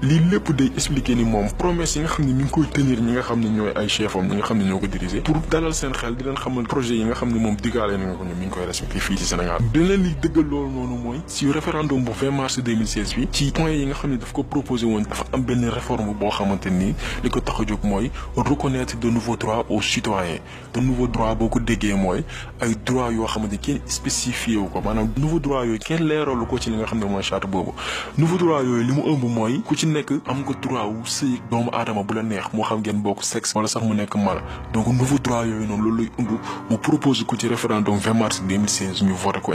lii lépp day expliquer ni moom promesse yi nga xam ne mi ngi koy tenir ñi nga xam ne ñooy ay chefam ñi nga xam ne ñoo ko diriger pour dalal seen xel di leen xamal projet yi nga xam ne moom diggaale na nga ko ñoom mi ngi koy respecté fii ci Sénégal beneen li dëggal loolu noonu mooy ci référendum bu 20 mars 2016 bi ci point yi nga xam ne daf ko proposé woon dafa am benn réforme boo xamante ni li ko tax a jóg mooy reconnaître de nouveaux droits aux citoyens de nouveaux droits boo ko déggee mooy ay droits yoo xamante ni kenn spécifié wu ko maanaam nouveaux droits yooyu kenn leeralu ko ci li nga xam ne mooy charte boobu nouveaux droits yooyu li mu ëmb mooy ku ci nekk am nga droit wu sëy doomu aadama bu la neex moo xam ngeen bokk sexe wala sax mu nekk mala donc nouveau droit yooyu noonu loolu lay ëmb mu propose ko ci référendum 20 mars 2016 ñu voté ko.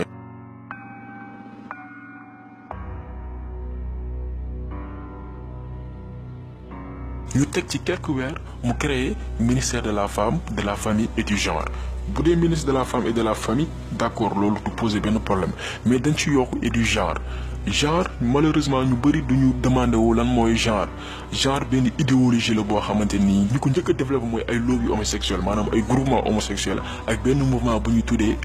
ñu teg ci quelques weer mu créé ministère de la femme de la famille et du genre bu dee ministre de la femme et de la famille d'accord loolu du poser benn problème mais dañ ci yokk et du genre malheureusement ñu bëri duñu demandé wu lan mooy genre benn idéologie la boo xamante nii ñi ko njëkk a développé mooy ay lobby homosexuel maanaam ay groupement homosexuel ak benn mouvement bu ñu tuddee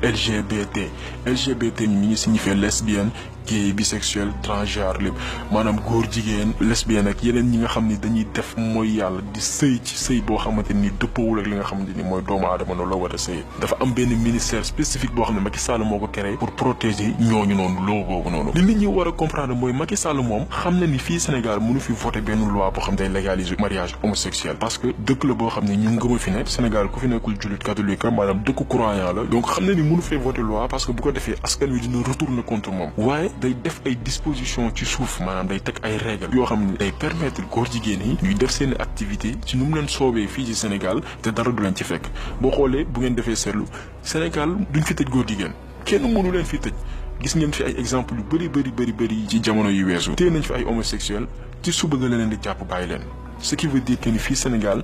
LGBT mi ngi signifié lesbienne gay bisexuel transgenre lépp maanaam góor jigéen lesbienne ak yeneen ñi nga xam ni dañuy def mooy yàlla di sëy ci sëy boo xamante ni dëppawul ak li nga xamante ni mooy doomu aadama noonu la war a sëy dafa am benn ministère spécifique boo xam ne Macky Sall moo ko créé pour protéger ñooñu noonu loo boobu noonu li nit ñi war a comprendre mooy Macky Sall moom xam na ni fii Sénégal mënu fi voter benn loi boo xam day légaliser mariage homosexuel parce que dëkk la boo xam ne ñu ngëm a fi nekk Sénégal ku fi nekkul jullit catholique maanaam dëkk croyant la donc xam na ni mënu fee voter loi parce que bu ko defee askan wi dina retourner contre moom waaye day def ay dispositions ci suuf maanaam day teg ay règles yoo xam ne day permettre góor jigéen yi ñuy def seen activité ci nu mu leen soobee fii ci Sénégal te dara du leen ci fekk boo xoolee bu ngeen defee seetlu Sénégal duñ fi tëj góor jigéen kenn mënu leen fi tëj gis ngeen fi ay exemple yu bëri ci jamono yu weesu téye nañ fi ay homosexuels ci suba nga leen di jàpp bàyyi leen ce qui veut dire que ni fii Sénégal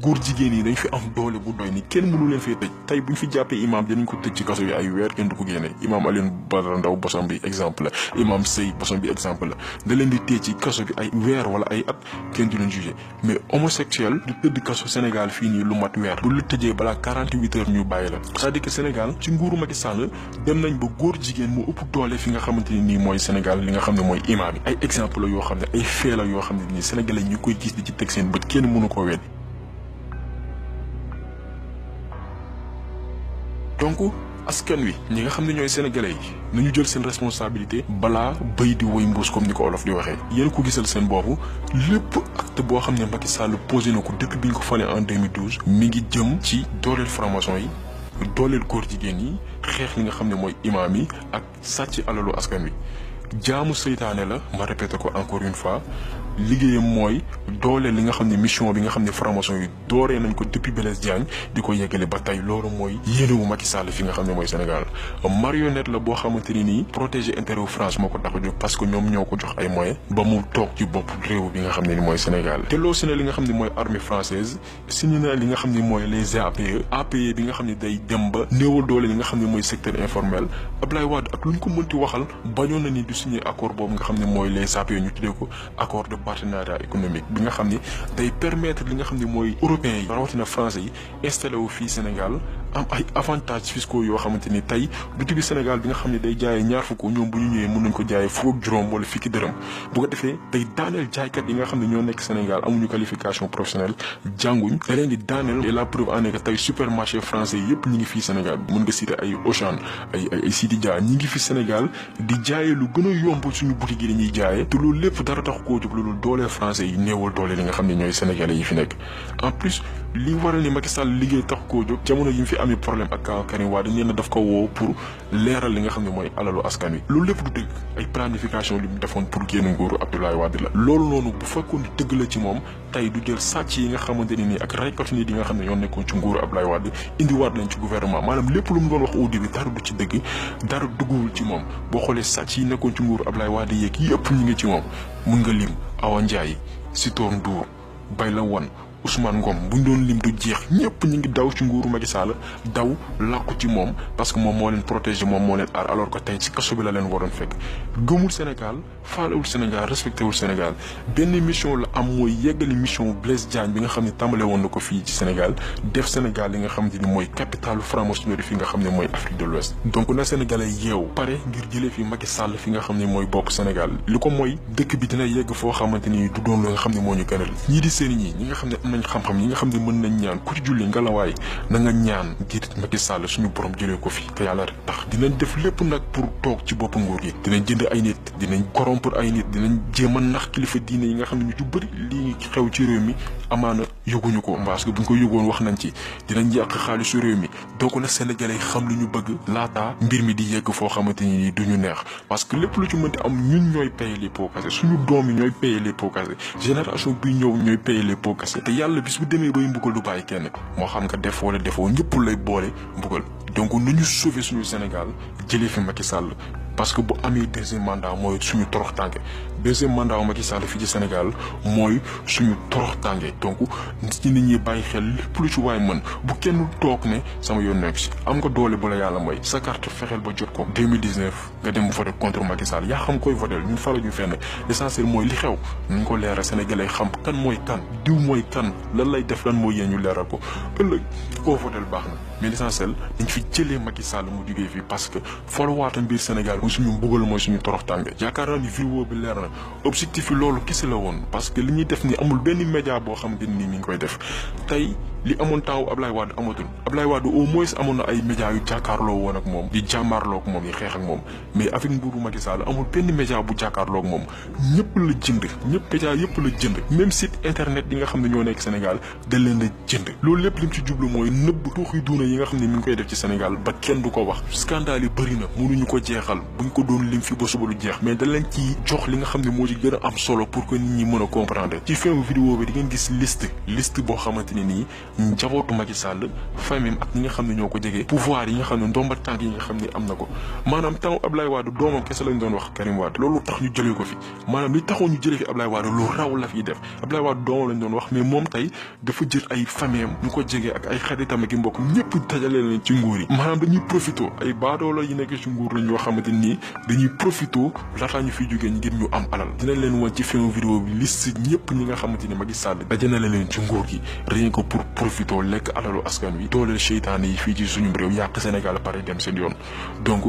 góor jigéen yi dañ fi am doole bu doy ni kenn mënu leen fee tëj tey buñ fi jàppee imam dinañ ko tëj ci kaso bi ay weer kenn du ko génne imam Alioune Badara Ndao bosom bi exemple la imam Sey bosom bi exemple la da leen di téye ci kaso bi ay weer wala ay at kenn du leen jugé mais homosexuel du tëdd kaso Sénégal fii nii lu mat weer bu la tëjee balaa 48 heures ñu bàyyi la c'est-à-dire que Sénégal ci nguuru Macky Sall dem nañ ba góor jigéen moo ëpp doole fi nga xamante ni nii mooy Sénégal li nga xam ne mooy imam yi ay exemple la yoo xam ne ay fee la yoo xam ne nii Sénégalais ñu koy gis di ci teg seen bët kenn mënu ko weddi donc askan wi ñi nga xam ne ñooy sénégalais yi nañu jël seen responsabilité balaa béy di woy mbuus comme ni ko olof di waxee yéen ko gisal seen boobu lépp acte boo xam ne Macky Sall posé na ko depuis bi ñu ko falee en 2012 mi ngi jëm ci dooleel franc-maçon yi dooleel góor jigéen yi xeex li nga xam ne mooy imaam yi ak sàcc alalu askan wi jaamu seytaane la ma répété ko encore une fois liggéeyam mooy dooleel li nga xam ne mission bi nga xam ne franc-maçon yi dooree nañ ko depuis Blaise Diagne di ko yeggale ba tey loolu mooy yéenewu Macky Sall fi nga xam ne mooy Sénégal marionnette la boo xamante ni nii protéger intérêt wu France moo ko tax a jóg parce que ñoom ñoo ko jox ay moyens ba mu toog ci bopp réew bi nga xam ne ni mooy Sénégal te loo si ne li nga xam ne mooy armée française signé na li nga xam ne mooy les APE bi nga xam ne day dem ba néewal doole li nga xam ne mooy secteur informel Abdoulaye Wade ak lu ñu ko mënti waxal bañoon na ni du signé accord boobu nga xam ne mooy les APE ñu tuddee ko accord de partenariat économique bi nga xam ne day permettre li nga xam ne mooy européens yi rawatina français yi installé wu fii Sénégal am ay avantages fiscaux yoo xamante ni tey boutique Sénégal bi nga xam ne day jaayee ñaar fukk ñoom bu ñu ñëwee mën nañ ko jaayee fukk ak juróom wala fukki dërëm bu ko defee day daaneel jaaykat yi nga xam ne ñoo nekk Sénégal amuñu qualification professionnelle jànguñ da leen di daaneel et la preuve en est que tey supermarché français yëpp ñi ngi fii Sénégal mën nga citer ay Auchan ay Sidi Dia ñi ngi fi Sénégal di jaayee lu gën a yomb suñu boutique yi dañuy jaayee te loolu lépp dara tax koo jóg loolu doole français yi néewal doole li nga xam ne ñooy sénégalais yi fi nekk en plus li waral ni Macky Sall liggéey tax koo jóg jamono yi mu fi amee problème ak Karim Wade nee na daf ko woo pour leeral li nga xam ne mooy alalu askan wi loolu lépp du dëgg ay planification li mu defoon pour génn nguuru Abdoulaye Wade la loolu noonu bu fekkoon ni dëgg la ci moom tey du jël sàcc yi nga xamante ne nii ak raykatu nit yi nga xam ne ñoo nekkoon ci nguuru Abdoulaye Wade indiwaat lañ ci gouvernement maanaam lépp lu mu doon wax au début dara du ci dëgg dara dugguwul ci moom boo xoolee sàcc yi nekkoon ci nguuru Abdoulaye Wade yeeg yëpp ñu ngi ci moom mun nga lim Awa Ndiaye Sitor Ndour Bayla Wane Ousmane Ngom buñ doon lim du jeex ñëpp ñu ngi daw ci nguuru Macky Sall daw làqu ci moom parce que moom moo leen protéger moom moo leen aar alors que tey ci kaso bi la leen waroon fekk gëmul Sénégal faalewul Sénégal respecté wul Sénégal benn mission la am mooy yeggali mission Blaise Diagne bi nga xam ne tàmbale woon na ko fii ci Sénégal def Sénégal li nga xam ne mooy capitalu franc-maçonnerie fi nga xam ne mooy Afrique de l'Ouest donc na Sénégalais yeew pare ngir jëlee fi Macky Sall fi nga xam ne mooy bopp Sénégal li ko mooy dëkk bi dina yegg foo xamante ni du doon la nga xam ne moo ñu gënal ñii di sëriñ ñi nga xam ne nañ xam-xam ñi nga xam ne mën nañ ñaan ku ci julli ngalawaay na nga ñaan ngir Macky Sall suñu borom jëlee ko fi te yàlla rek tax dinañ def lépp nag pour toog ci bopp nguur gi dinañ jënd ay nit dinañ corrompre ay nit dinañ jéem a nax kilifa diine yi nga xam ne ñu ci bëri lii xew ci réew mi amaana yëguñu ko parce que buñ ko yëgoon wax nañ ci dinañ yàq xaalisu réew mi donc nag sénégalais xam li ñu bëgg laataa mbir mi di yegg foo xamante ni duñu neex parce que lépp lu ci mënti am ñun ñooy payer les pots cassés suñu doom yi ñooy payer les pots cassés génération bi ñëw ñooy payer les pots cassés te yàlla bis bu demee bay mbugal du bàyyi kenn moo xam nga def wala defoo ñëpp lay boole mbugal donc nañu sauver suñu Sénégal jëlee fi Macky Sall parce que bu amee deuxième mandat mooy suñu torox tànge deuxième mandat wu Macky Sall fii ci Sénégal mooy suñu torox tànge donc ci nit ñi bàyyi xel lépp lu ci waay mën bu kenn toog ne sama yoon nekk si am nga doole bu la yàlla mooy sa carte fexeel ba jot ko 2019 nga dem voté contre Macky Sall yaa xam koy voté ñun faru ñu fenn l'essentiel mooy li xew nañ ko leeral Sénégalais xam kan mooy kan diw mooy kan lan lay def lan mooy yéen ñu leeral ko ëllëg koo voté baax na mais l'essentiel dañ fi jëlee Macky Sall mu jugee fii parce que folowaatam biir Sénégal mooy suñu mbugal mooy suñu torox tànge yaakaar naa ni vidéo bi leer na objectif yi loolu kese la woon parce que li ñuy def ni amul benn média boo xamante ni mi ngi koy def tey li amoon temps Ablaye Wade amatul Ablaye Wade au moins amoon na ay médias yu jàkkaarloo woon ak moom di jàmmaarloo ak moom yi xeex ak moom mais avec nguuru Macky Sall amul benn média bu jàkkaarloo ak moom ñëpp la jënd ñëpp média yëpp la jënd même site internet yi nga xam ne ñoo nekk Sénégal da leen la jënd loolu lépp lim ci jublu mooy nëbb tuuxi duuna yi nga xam ne mi ngi koy def ci Sénégal ba kenn du ko wax scandale yi bëri na mënuñu ko jeexal buñ ko doon lim fi ba suba lu jeex mais da leen ci jox li nga xam ne moo ci gën a am solo pour que nit ñi mën a comprendre ci fin vidéo bi di ngeen gis liste boo xamante ne nii njabootu Macky Sall famille ak ñi nga xam ne ñoo ko jege pouvoir yi nga xam ne ndomba tànk yi nga xam ne am na ko maanaam temps Ablaye Wade doomam kese lañ doon wax Karim Wade loolu tax ñu jëlee ko fi maanaam li taxoon ñu jëlee fi Ablaye Wade lu raw la fiy def Ablaye Wade doomam lañ doon wax mais moom tey dafa jël ay famille ñu ko jege ak ay xaritam ak i mbokk ñëpp dajale leen ci nguur yi maanaam dañuy profito ay baadoola yi nekk ci nguur lañ yoo xamante nii dañuy profito laataa ñu fiy jógee ngir ñu am alal dinañ leen wan ci fin vidéo bi liste ñëpp ñi nga xamante ni Macky Sall dajale na leen ci nguur gi rien que pour profito lekk alalu askan wi dooleel seytaane yi fii ci suñu réew yàq Sénégal pare dem seen yoon donc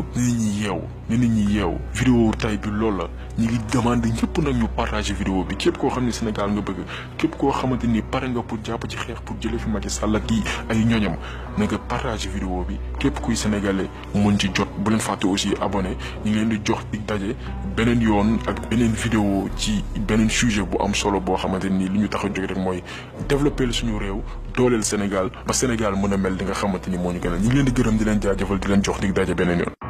nit ñi yeewu vidéo tay bi loolu la ñi ngi demandé ñëpp nag ñu partager vidéo bi képp koo xam ne Sénégal nga bëgg képp koo xamante ni pare nga pour jàpp ci xeex pour jëlee fi Macky Sall ak ay ñoñam na nga partager vidéo bi képp kuy sénégalais mën ci jot bu leen fàtte aussi abonné ñu ngi leen di jox dig daje beneen yoon ak beneen vidéo ci beneen sujet bu am solo boo xamante ni li ñu tax a jóg rek mooy développer suñu réew dooleel Sénégal ba Sénégal mën a mel di nga xamante ni moo ñu gën a ñu ngi leen di gërëm di leen jaajëfal di leen jox dig daje beneen yoon